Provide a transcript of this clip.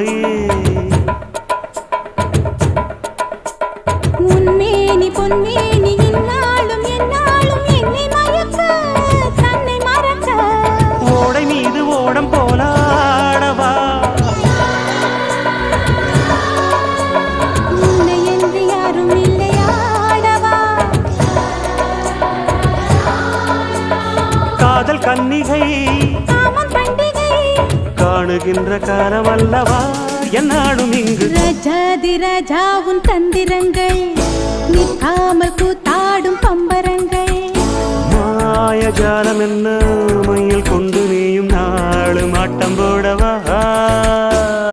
இல்லையே உன்மேனி பொன்மேனி இந்நாளும் எந்நாளும் என்னை மயக்க தன்னை மறக்க ஓடை மீது ஓடம் போலாடவா உன்னை என்று யாரும் இல்லையாடவா காதல் கன்னிகை காமம் பண்டிகை காணுகின்ற காலம் அல்லவா என்னாலும் இங்கு ரஜாதி ராஜா உன் தந்திரங்கள் நிற்காமல் கூத்தாடும் பம்பரங்கள் மாயஜாலம் என்ன மையில் கொண்டு நீயும் நாளும் ஆட்டம் போடவா